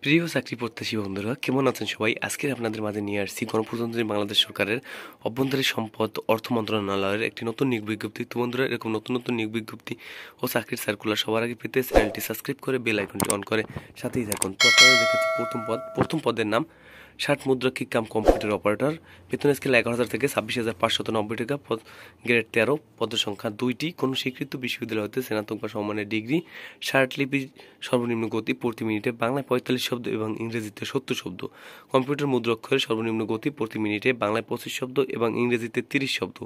প্রিয় চাকরি প্রত্যাশী বন্ধুরা, কেমন আছেন সবাই? আজকে আপনাদের মাঝে নিয়ে আসছি গণপ্রজাতন্ত্রী বাংলাদেশ সরকারের অভ্যন্তরীণ সম্পদ অর্থ মন্ত্রণালয়ের একটি নতুন নিয়োগ বিজ্ঞপ্তি। তো বন্ধুরা, এরকম নতুন নতুন নিয়োগ বিজ্ঞপ্তি ও চাকরির সার্কুলার সবার আগে পেতে চ্যানেলটি সাবস্ক্রাইব করে বেল আইকনটি অন করে সাথেই থাকুন। তো আপনারা দেখাচ্ছি প্রথম পদের নাম 60 মুদ্রাক্ষিক কাম কম্পিউটার অপারেটর। বেতন স্কেল 11,000 থেকে 26,590 টাকা। গ্রেড 13। পদের সংখ্যা 2টি। কোনো স্বীকৃত বিশ্ববিদ্যালয় হতে স্নাতক বা সমমানের ডিগ্রি। লিপি সর্বনিম্ন গতি প্রতি মিনিটে বাংলায় 45 শব্দ এবং ইংরেজিতে 70 শব্দ। কম্পিউটার মুদ্রাক্ষরের সর্বনিম্ন গতি প্রতি মিনিটে বাংলায় 25 শব্দ এবং ইংরেজিতে 30 শব্দ।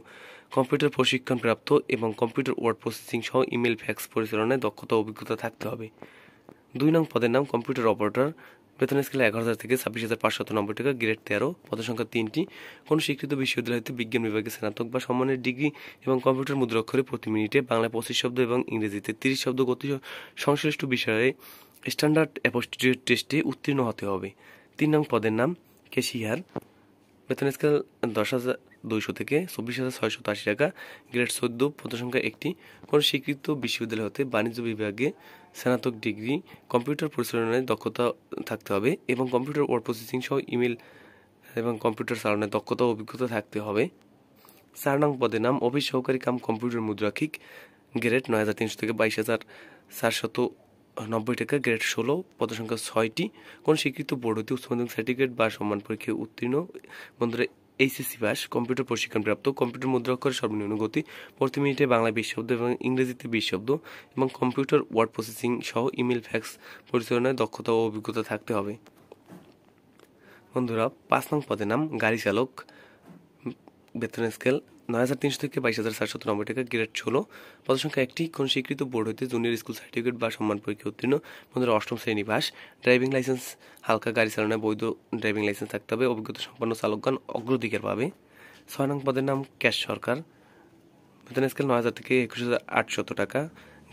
কম্পিউটার প্রশিক্ষণপ্রাপ্ত এবং কম্পিউটার ওয়ার্ড প্রসেসিং সহ ইমেল ফ্যাক্স পরিচালনায় দক্ষতা ও অভিজ্ঞতা থাকতে হবে। 2 নং পদের নাম কম্পিউটার অপারেটর। বেতন স্কেল 11,000 থেকে 26,590 টাকা। গ্রেড 13। পদের সংখ্যা 3টি। কোনো স্বীকৃত বিশ্ববিদ্যালয় হতে বিজ্ঞান বিভাগে স্নাতক বা সমমানের ডিগ্রি এবং কম্পিউটার মুদ্রাক্ষরে প্রতি মিনিটে বাংলায় 25 শব্দ এবং ইংরেজিতে 30 শব্দ গতি সংশ্লিষ্ট বিষয়ে স্ট্যান্ডার্ড অ্যাপটিটিউড টেস্টে উত্তীর্ণ হতে হবে। 3 নং পদের নাম ক্যাশিয়ার। বেতন স্কেল 10,200 থেকে 24,680 টাকা। গ্রেড 14। পদের সংখ্যা 1টি। কোনো স্বীকৃত বিশ্ববিদ্যালয় হতে বাণিজ্য বিভাগে স্নাতক ডিগ্রি, কম্পিউটার পরিচালনায় দক্ষতা থাকতে হবে এবং কম্পিউটার ওয়ার্ড প্রসেসিং সহ ইমেল এবং কম্পিউটার চালানোর দক্ষতা ও অভিজ্ঞতা থাকতে হবে। 4 নং পদের নাম অফিস সহকারী কাম কম্পিউটার মুদ্রাক্ষিক। গ্রেড 9,300 থেকে 22,490 টাকা। গ্রেড 16। পদের সংখ্যা 6টি। কোন স্বীকৃত বোর্ড হতে উচ্চ মাধ্যমিক সার্টিফিকেট বা সম্মান পরীক্ষায় উত্তীর্ণ বন্ধুরা এইচএসসি পাস। কম্পিউটার প্রশিক্ষণপ্রাপ্ত। কম্পিউটার মুদ্রাক্ষরের সর্বনিম্ন গতি প্রতি মিনিটে বাংলায় 20 শব্দ এবং ইংরেজিতে 20 শব্দ এবং কম্পিউটার ওয়ার্ড প্রসেসিং সহ ইমেল ফ্যাক্স পরিচালনায় দক্ষতা ও অভিজ্ঞতা থাকতে হবে। বন্ধুরা, 5 নং পদের নাম গাড়ি চালক। বেতন স্কেল 9,300 থেকে 22,490 টাকা। গ্রেড 16। পদের সংখ্যা 1টি। কোন স্বীকৃত বোর্ড হইতে জুনিয়র স্কুল সার্টিফিকেট বা সম্মান পরীক্ষা উত্তীর্ণ বন্ধুরা 8ম শ্রেণী পাস। ড্রাইভিং লাইসেন্স হালকা গাড়ি চালানোর বৈধ ড্রাইভিং লাইসেন্স থাকতে হবে। অভিজ্ঞতা সম্পন্ন চালকগণ অগ্রাধিকার পাবে। 6 নং পদের নাম ক্যাশ সরকার। বেতন স্কেল 9,000 থেকে 21,800 টাকা।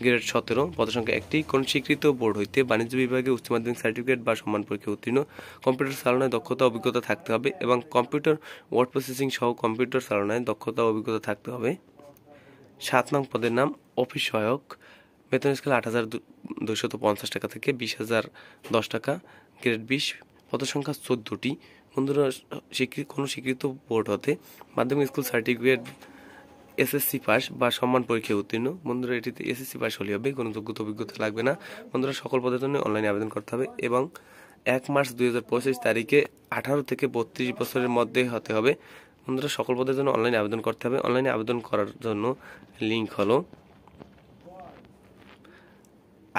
গ্রেড 17। পদের সংখ্যা 1টি। কোন স্বীকৃত বোর্ড হইতে বাণিজ্য বিভাগে উচ্চ মাধ্যমিক সার্টিফিকেট বা সম্মান পরীক্ষা উত্তীর্ণ কম্পিউটার চালনায় দক্ষতা অভিজ্ঞতা থাকতে হবে এবং কম্পিউটার ওয়ার্ড প্রসেসিং সহ কম্পিউটার চালনায় দক্ষতা অভিজ্ঞতা থাকতে হবে। 7 নং পদের নাম অফিস সহায়ক। বেতন স্কেল 8,250 টাকা থেকে 20,010 টাকা। গ্রেড 20। পদের সংখ্যা 14টি। বন্ধুরা, কোনো স্বীকৃত বোর্ড হতে মাধ্যমিক স্কুল সার্টিফিকেট এসএসসি পাস বা সম্মান পরীক্ষায় উত্তীর্ণ বন্ধুরা এটিতে এসএসসি পাস হলে হবে, কোনো যোগ্যতা অভিজ্ঞতা লাগবে না। বন্ধুরা, সকল পদের জন্য অনলাইনে আবেদন করতে হবে এবং 1 মার্চ 2025 তারিখে 18 থেকে 32 বছরের মধ্যে হতে হবে। বন্ধুরা, সকল পদের জন্য অনলাইনে আবেদন করতে হবে। অনলাইনে আবেদন করার জন্য লিঙ্ক হলো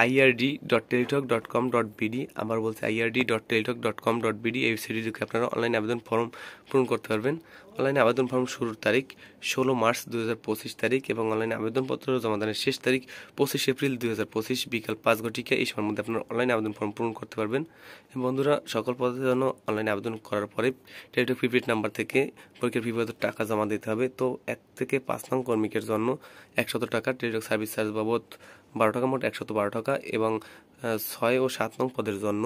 ird.teletalk.com.bd। আবার বলছি ird.teletalk.com.bd। এই ওয়েবসাইটে ঢুকে আপনারা অনলাইনে আবেদন ফর্ম পূরণ করতে পারবেন। অনলাইনে আবেদন ফর্ম শুরুর তারিখ 16 মার্চ 2025 তারিখ এবং অনলাইনে আবেদনপত্র জমাদানের শেষ তারিখ 25 এপ্রিল 2025 বিকাল 5 ঘটিকা। এই সময়ের মধ্যে আপনারা অনলাইনে আবেদন ফর্ম পূরণ করতে পারবেন। বন্ধুরা, সকল পদের জন্য অনলাইনে আবেদন করার পরে টেলিটক প্রিপেড নাম্বার থেকে পরীক্ষার ফি বাবদ টাকা জমা দিতে হবে। তো 1 থেকে 5 নং কর্মীকের জন্য 100 টাকা, টেলিটক সার্ভিস চার্জ বাবদ 12 টাকা, মোট 112 টাকা এবং 6 ও 7 নং পদের জন্য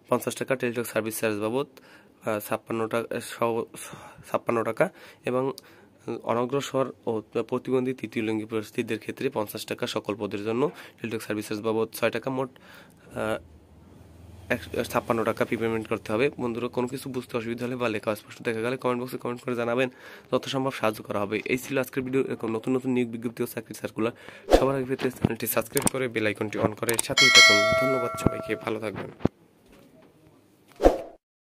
50 টাকা, টেলিটক সার্ভিস চার্জ বাবদ 56 টাকা এবং অনগ্রসর ও প্রতিবন্ধী তৃতীয় লিঙ্গী পরিস্থিতিদের ক্ষেত্রে 50 টাকা। সকল পদের জন্য টেলিটক সার্ভিস চার্জ বাবদ 6 টাকা, মোট 56 টাকা পেমেন্ট করতে হবে। বন্ধুরা, কোনো কিছু বুঝতে অসুবিধা হলে বা লেখা স্পষ্ট দেখা গেলে কমেন্ট বক্সে কমেন্ট করে জানাবেন, যত সম্ভব সাহায্য করা হবে। এই ছিল আজকের ভিডিও। এরকম নতুন নতুন নিয়োগ বিজ্ঞপ্তি ও চাকরির সার্কুলার সবার আগে পেতে চ্যানেলটি সাবস্ক্রাইব করে বেল আইকনটি অন করে সাথেই থাকুন। ধন্যবাদ সবাইকে, ভালো থাকবেন।